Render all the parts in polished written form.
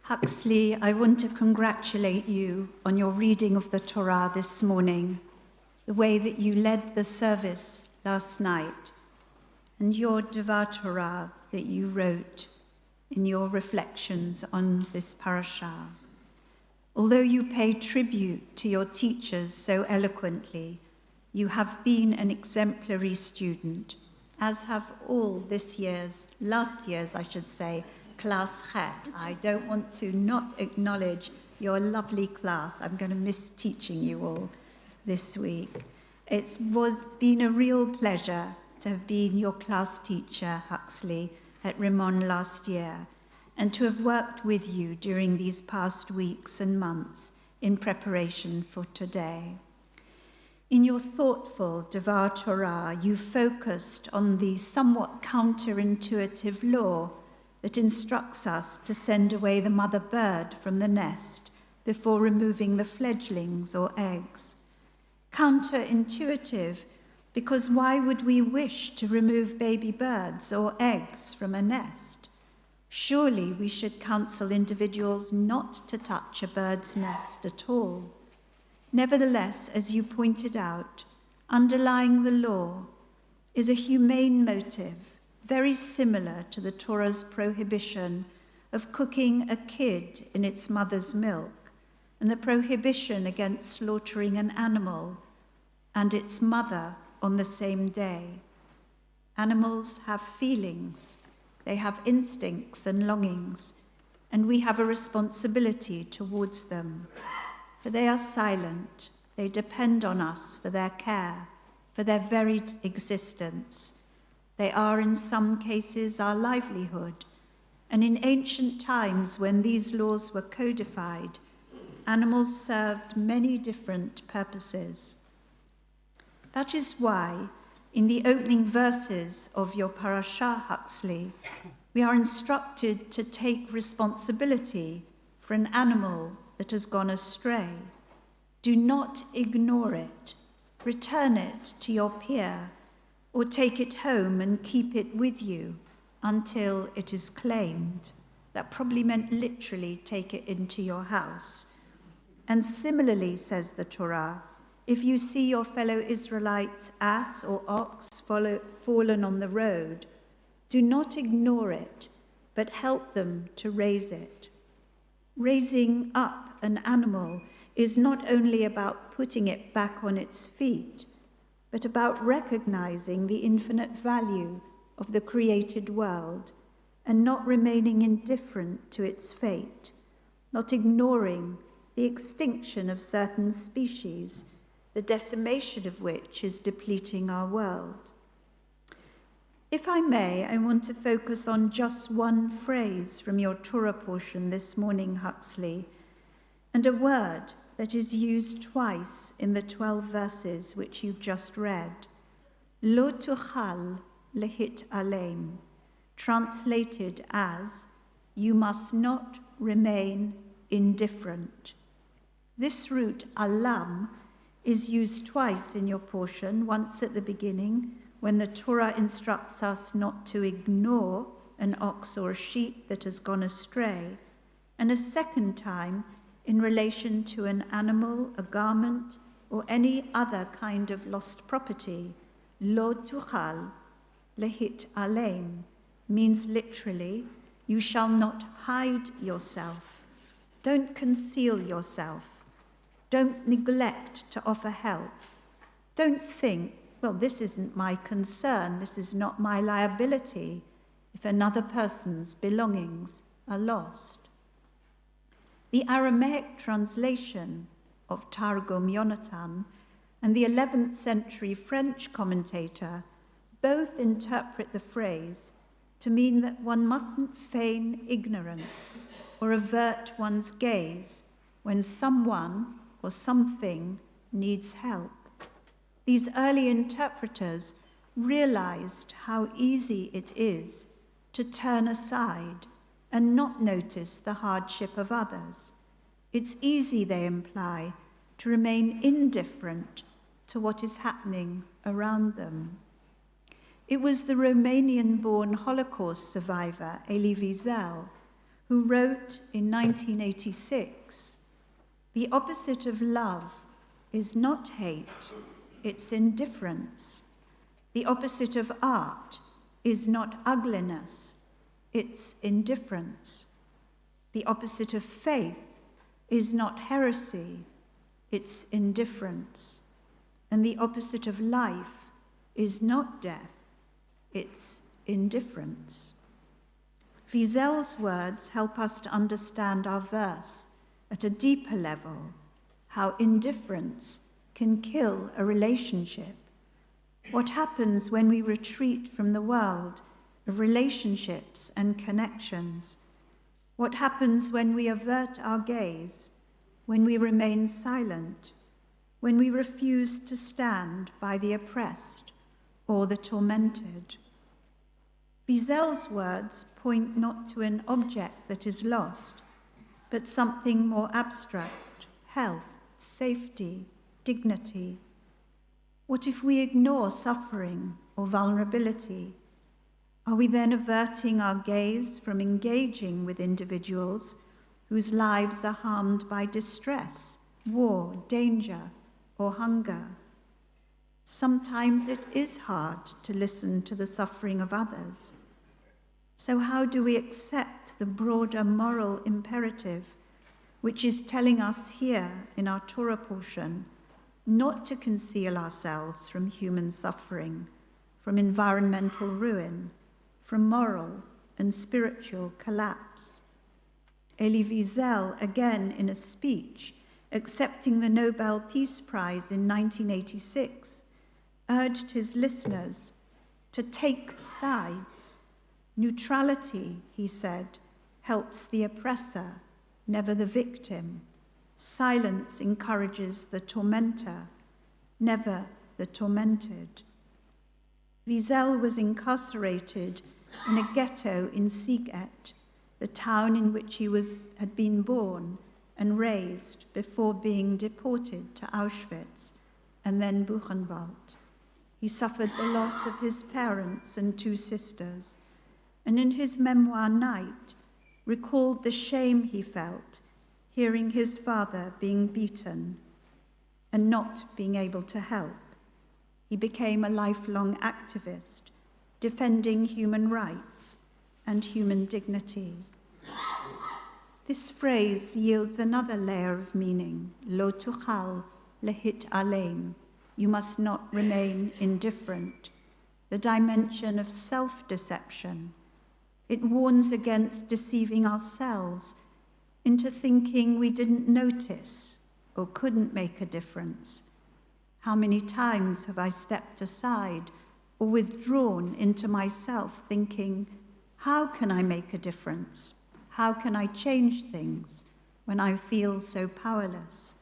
Huxley, I want to congratulate you on your reading of the Torah this morning, the way that you led the service last night, and your Devar Torah that you wrote in your reflections on this parasha. Although you pay tribute to your teachers so eloquently, you have been an exemplary student, as have all last year's, class Het. I don't want to not acknowledge your lovely class. I'm going to miss teaching you all this week. It's been a real pleasure to have been your class teacher, Huxley, at Rimon last year, and to have worked with you during these past weeks and months in preparation for today. In your thoughtful Devar Torah, you focused on the somewhat counterintuitive law that instructs us to send away the mother bird from the nest before removing the fledglings or eggs. Counterintuitive, because why would we wish to remove baby birds or eggs from a nest? Surely we should counsel individuals not to touch a bird's nest at all. Nevertheless, as you pointed out, underlying the law is a humane motive, very similar to the Torah's prohibition of cooking a kid in its mother's milk, and the prohibition against slaughtering an animal and its mother on the same day. Animals have feelings, they have instincts and longings, and we have a responsibility towards them. For they are silent, they depend on us for their care, for their very existence. They are, in some cases, our livelihood, and in ancient times when these laws were codified, animals served many different purposes. That is why, in the opening verses of your parasha, Huxley, we are instructed to take responsibility for an animal that has gone astray. Do not ignore it. Return it to your peer, or take it home and keep it with you until it is claimed. That probably meant literally take it into your house. And similarly, says the Torah, if you see your fellow Israelites' ass or ox fallen on the road, do not ignore it, but help them to raise it. Raising up an animal is not only about putting it back on its feet, but about recognizing the infinite value of the created world and not remaining indifferent to its fate, not ignoring the extinction of certain species, the decimation of which is depleting our world. If I may, I want to focus on just one phrase from your Torah portion this morning, Huxley, and a word that is used twice in the 12 verses which you've just read. Lo tuchal lehit aleim, translated as, you must not remain indifferent. This root alam is used twice in your portion, once at the beginning, when the Torah instructs us not to ignore an ox or a sheep that has gone astray, and a second time in relation to an animal, a garment, or any other kind of lost property. Lo tuchal lehit aleim means literally, you shall not hide yourself. Don't conceal yourself. Don't neglect to offer help. Don't think, well, this isn't my concern, this is not my liability, if another person's belongings are lost. The Aramaic translation of Targum Yonatan and the 11th century French commentator both interpret the phrase to mean that one mustn't feign ignorance or avert one's gaze when someone or something needs help. These early interpreters realized how easy it is to turn aside and not notice the hardship of others. It's easy, they imply, to remain indifferent to what is happening around them. It was the Romanian-born Holocaust survivor, Elie Wiesel, who wrote in 1986, "The opposite of love is not hate, it's indifference. The opposite of art is not ugliness, it's indifference. The opposite of faith is not heresy, it's indifference. And the opposite of life is not death, it's indifference." Wiesel's words help us to understand our verse at a deeper level, how indifference can kill a relationship. What happens when we retreat from the world of relationships and connections? What happens when we avert our gaze, when we remain silent, when we refuse to stand by the oppressed or the tormented? Wiesel's words point not to an object that is lost, but something more abstract: health, safety, dignity. What if we ignore suffering or vulnerability? Are we then averting our gaze from engaging with individuals whose lives are harmed by distress, war, danger, or hunger? Sometimes it is hard to listen to the suffering of others. So how do we accept the broader moral imperative, which is telling us here in our Torah portion not to conceal ourselves from human suffering, from environmental ruin, from moral and spiritual collapse? Elie Wiesel, again in a speech accepting the Nobel Peace Prize in 1986, urged his listeners to take sides. Neutrality, he said, helps the oppressor, never the victim. Silence encourages the tormentor, never the tormented. Wiesel was incarcerated in a ghetto in Siget, the town in which he had been born and raised before being deported to Auschwitz and then Buchenwald. He suffered the loss of his parents and 2 sisters, and in his memoir Night, recalled the shame he felt hearing his father being beaten and not being able to help. He became a lifelong activist, defending human rights and human dignity. This phrase yields another layer of meaning: lo tuchal lehit aleim. You must not remain indifferent, the dimension of self-deception. It warns against deceiving ourselves into thinking we didn't notice or couldn't make a difference. How many times have I stepped aside or withdrawn into myself thinking, how can I make a difference? How can I change things when I feel so powerless?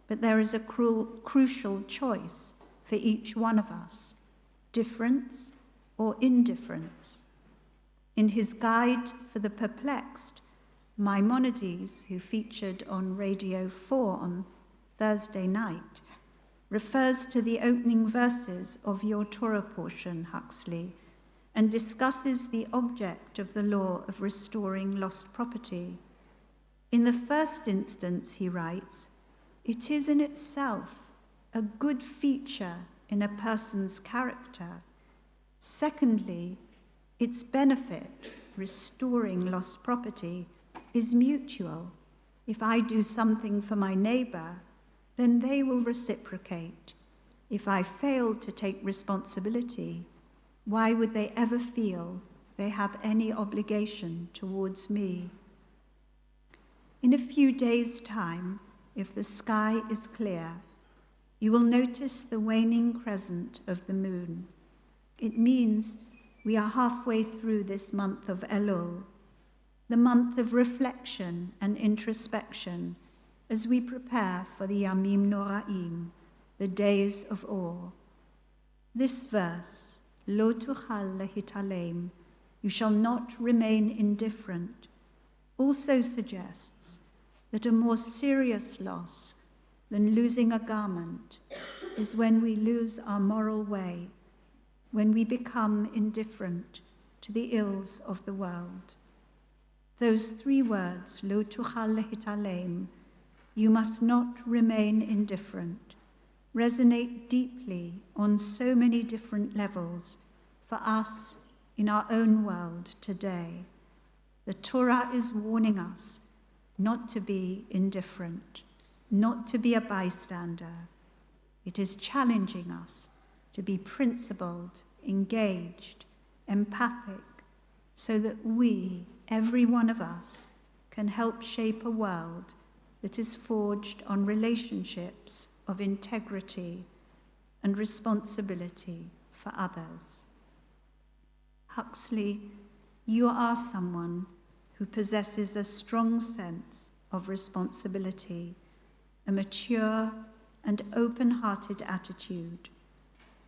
But there is a crucial choice for each one of us: difference or indifference. In his Guide for the Perplexed, Maimonides, who featured on Radio 4 on Thursday night, refers to the opening verses of your Torah portion, Huxley, and discusses the object of the law of restoring lost property. In the first instance, he writes, it is in itself a good feature in a person's character. Secondly, its benefit, restoring lost property, is mutual. If I do something for my neighbor, then they will reciprocate. If I fail to take responsibility, why would they ever feel they have any obligation towards me? In a few days' time, if the sky is clear, you will notice the waning crescent of the moon. It means we are halfway through this month of Elul, the month of reflection and introspection as we prepare for the Yamim Noraim, the days of awe. This verse, Lo tuchal lehitaleim, you shall not remain indifferent, also suggests that a more serious loss than losing a garment is when we lose our moral way, when we become indifferent to the ills of the world. Those 3 words, lo tuchal lehitalem, you must not remain indifferent, resonate deeply on so many different levels for us in our own world today. The Torah is warning us not to be indifferent, not to be a bystander. It is challenging us to be principled, engaged, empathic, so that we, every one of us, can help shape a world that is forged on relationships of integrity and responsibility for others. Huxley, you are someone who possesses a strong sense of responsibility, a mature and open-hearted attitude.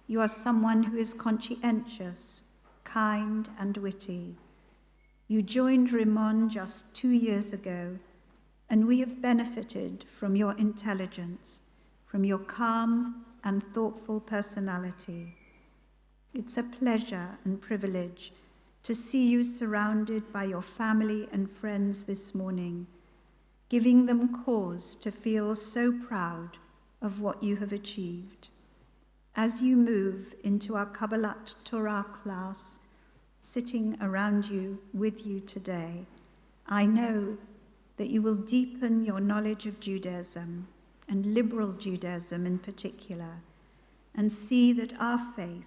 You are someone who is conscientious, kind, and witty. You joined Rimon just 2 years ago, and we have benefited from your intelligence, from your calm and thoughtful personality. It's a pleasure and privilege to see you surrounded by your family and friends this morning, giving them cause to feel so proud of what you have achieved. As you move into our Kabbalat Torah class, sitting around you with you today, I know that you will deepen your knowledge of Judaism, and liberal Judaism in particular, and see that our faith,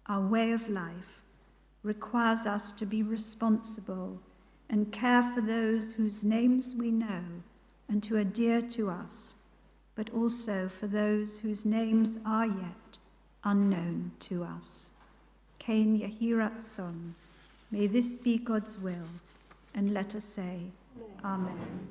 our way of life, requires us to be responsible and care for those whose names we know and who are dear to us, but also for those whose names are yet unknown to us. Kain Yehi Ratzon. May this be God's will, and let us say, Amen.